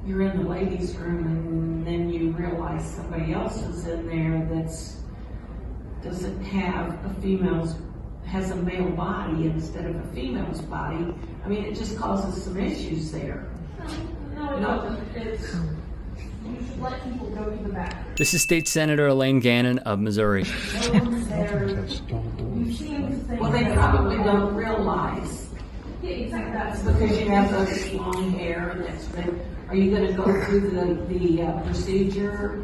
you're in the ladies' room and then you realize somebody else is in there doesn't have has a male body instead of a female's body. I mean, it just causes some issues there. No, it doesn't. You should let people go to the bathroom. This is State Senator Elaine Gannon of Missouri. No one's there. You seem to think. Well, they probably don't realize. Yeah, exactly. That's because you have those long hair and that's been. Are you going to go through the procedure?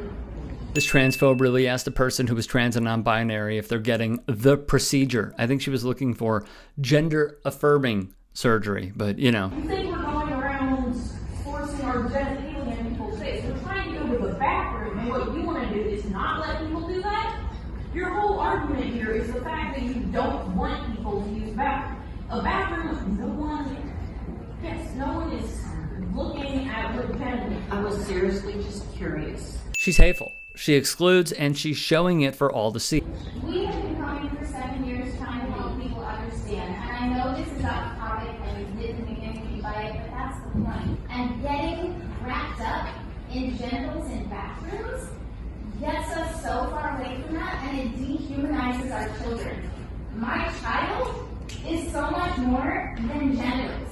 This transphobe really asked a person who was trans and non-binary if they're getting the procedure. I think she was looking for gender-affirming surgery, but You think we're going around forcing our genitalia in people's face? We're trying to go to the bathroom, and what you want to do is not let people do that? Your whole argument here is the fact that you don't want people to use bathroom. A bathroom with no one is looking at what genitals. I was seriously just curious. she's hateful. She excludes, and she's showing it for all to see. We have been coming for 7 years trying to help people understand, and I know this is off topic and we didn't make anything by it, but that's the point. And getting wrapped up in genitals in bathrooms gets us so far away from that, and it dehumanizes our children. My child is so much more than genitals.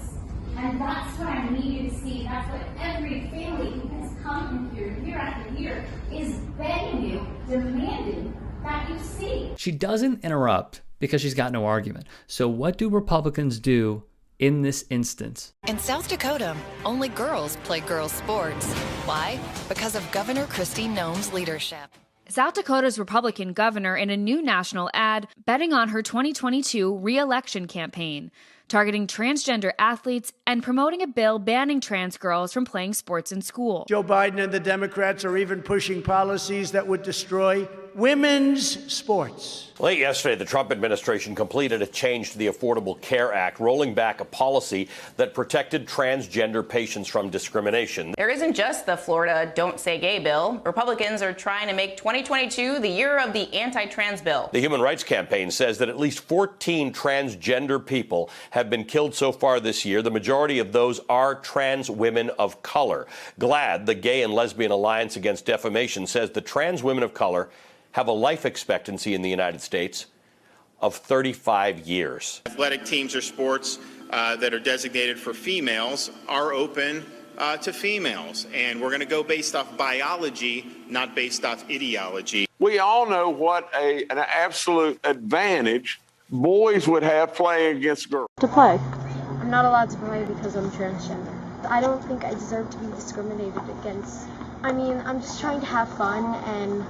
And that's what I need you to see. That's what every family who has come in here, year after year, is begging you, demanding that you see. She doesn't interrupt because she's got no argument. So what do Republicans do in this instance? In South Dakota, only girls play girls' sports. Why? Because of Governor Kristi Noem's leadership. South Dakota's Republican governor in a new national ad betting on her 2022 re-election campaign, targeting transgender athletes and promoting a bill banning trans girls from playing sports in school. Joe Biden and the Democrats are even pushing policies that would destroy women's sports. Late yesterday, the Trump administration completed a change to the Affordable Care Act, rolling back a policy that protected transgender patients from discrimination. There isn't just the Florida Don't Say Gay bill. Republicans are trying to make 2022 the year of the anti-trans bill. The Human Rights Campaign says that at least 14 transgender people have been killed so far this year. The majority of those are trans women of color. GLAAD, the Gay and Lesbian Alliance Against Defamation, says the trans women of color have a life expectancy in the United States of 35 years. Athletic teams or sports that are designated for females are open to females, and we're going to go based off biology, not based off ideology. We all know what an absolute advantage boys would have playing against girls. To play. I'm not allowed to play because I'm transgender. I don't think I deserve to be discriminated against. I mean, I'm just trying to have fun and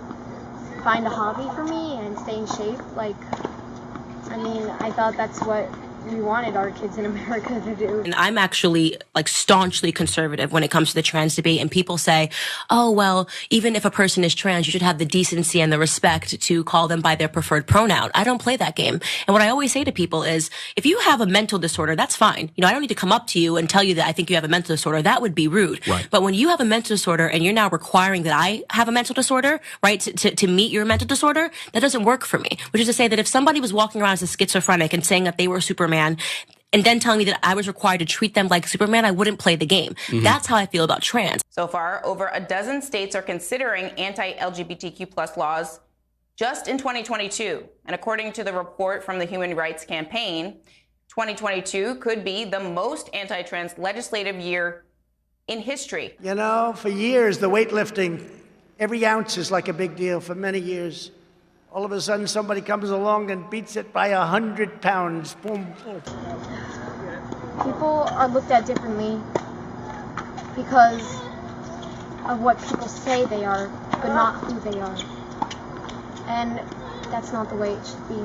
find a hobby for me and stay in shape. I thought that's what we wanted our kids in America to do. And I'm actually staunchly conservative when it comes to the trans debate. And people say, oh, well, even if a person is trans, you should have the decency and the respect to call them by their preferred pronoun. I don't play that game. And what I always say to people is, if you have a mental disorder, that's fine. I don't need to come up to you and tell you that I think you have a mental disorder. That would be rude. Right. But when you have a mental disorder and you're now requiring that I have a mental disorder, right, to meet your mental disorder, that doesn't work for me. Which is to say that if somebody was walking around as a schizophrenic and saying that they were Superman, and then telling me that I was required to treat them like Superman, I wouldn't play the game. Mm-hmm. That's how I feel about trans. So far, over a dozen states are considering anti-LGBTQ+ laws just in 2022. And according to the report from the Human Rights Campaign, 2022 could be the most anti-trans legislative year in history. For years, the weightlifting, every ounce is like a big deal for many years. All of a sudden, somebody comes along and beats it by 100 pounds. Boom, boom. People are looked at differently because of what people say they are, but not who they are. And that's not the way it should be.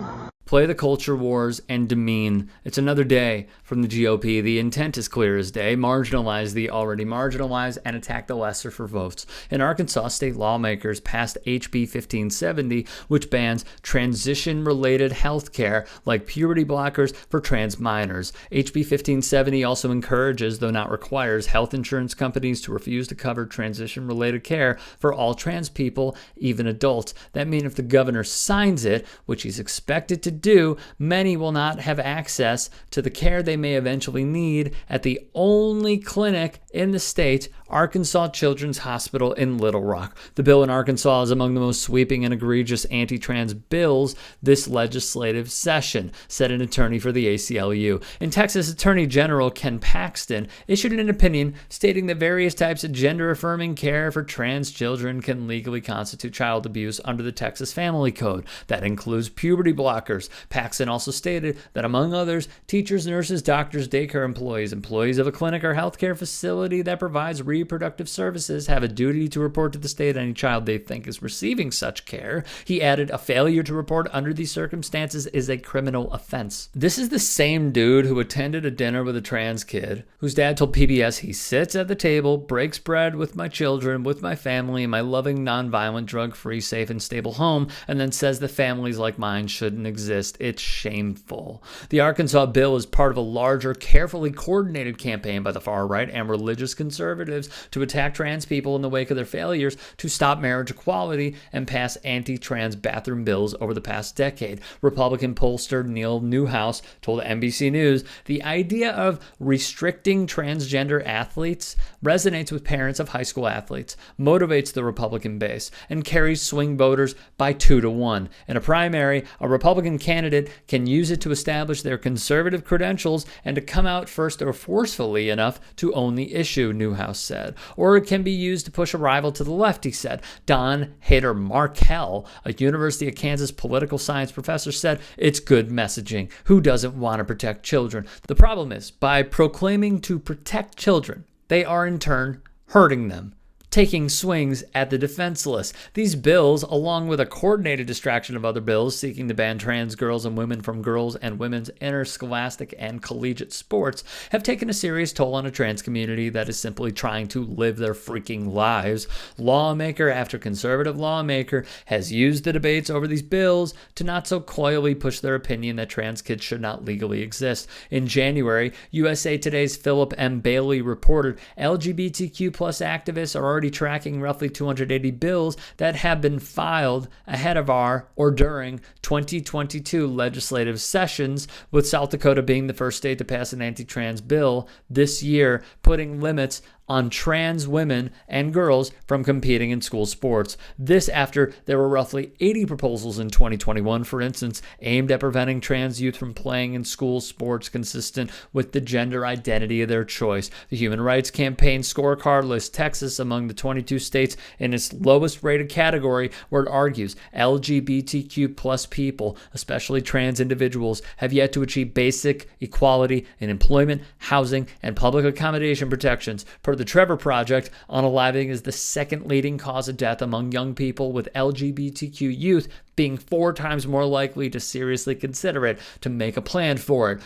Play the culture wars and demean. It's another day from the GOP. The intent is clear as day. Marginalize the already marginalized and attack the lesser for votes. In Arkansas, state lawmakers passed HB 1570, which bans transition-related health care like puberty blockers for trans minors. HB 1570 also encourages, though not requires, health insurance companies to refuse to cover transition-related care for all trans people, even adults. That means if the governor signs it, which he's expected to do, many will not have access to the care they may eventually need at the only clinic in the state Arkansas Children's Hospital in Little Rock. The bill in Arkansas is among the most sweeping and egregious anti-trans bills this legislative session, said an attorney for the ACLU. In Texas, Attorney General Ken Paxton issued an opinion stating that various types of gender-affirming care for trans children can legally constitute child abuse under the Texas Family Code. That includes puberty blockers. Paxton also stated that, among others, teachers, nurses, doctors, daycare employees, employees of a clinic or healthcare facility that provides reproductive services have a duty to report to the state any child they think is receiving such care. He added, a failure to report under these circumstances is a criminal offense. This is the same dude who attended a dinner with a trans kid, whose dad told PBS he sits at the table, breaks bread with my children, with my family, in my loving, nonviolent, drug-free, safe, and stable home, and then says that families like mine shouldn't exist. It's shameful. The Arkansas bill is part of a larger, carefully coordinated campaign by the far right and religious conservatives to attack trans people in the wake of their failures to stop marriage equality and pass anti-trans bathroom bills over the past decade. Republican pollster Neil Newhouse told NBC News, the idea of restricting transgender athletes resonates with parents of high school athletes, motivates the Republican base, and carries swing voters by 2-1. In a primary, a Republican candidate can use it to establish their conservative credentials and to come out first or forcefully enough to own the issue, Newhouse said. Or it can be used to push a rival to the left, he said. Don Hader Markell, a University of Kansas political science professor, said, it's good messaging. Who doesn't want to protect children? The problem is, by proclaiming to protect children, they are in turn hurting them, taking swings at the defenseless. These bills, along with a coordinated distraction of other bills seeking to ban trans girls and women from girls' and women's interscholastic and collegiate sports, have taken a serious toll on a trans community that is simply trying to live their freaking lives. Lawmaker after conservative lawmaker has used the debates over these bills to not so coyly push their opinion that trans kids should not legally exist. In January, USA Today's Philip M. Bailey reported LGBTQ plus activists are already tracking roughly 280 bills that have been filed ahead of our or during 2022 legislative sessions, with South Dakota being the first state to pass an anti-trans bill this year, putting limits on trans women and girls from competing in school sports. This after there were roughly 80 proposals in 2021, for instance, aimed at preventing trans youth from playing in school sports consistent with the gender identity of their choice. The Human Rights Campaign scorecard lists Texas among the 22 states in its lowest rated category, where it argues LGBTQ plus people, especially trans individuals, have yet to achieve basic equality in employment, housing, and public accommodation protections. Per the Trevor Project, unaliving is the second leading cause of death among young people, with LGBTQ youth being 4 times more likely to seriously consider it, to make a plan for it,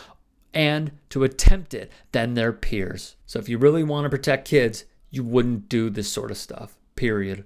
and to attempt it than their peers. So if you really want to protect kids, you wouldn't do this sort of stuff, period.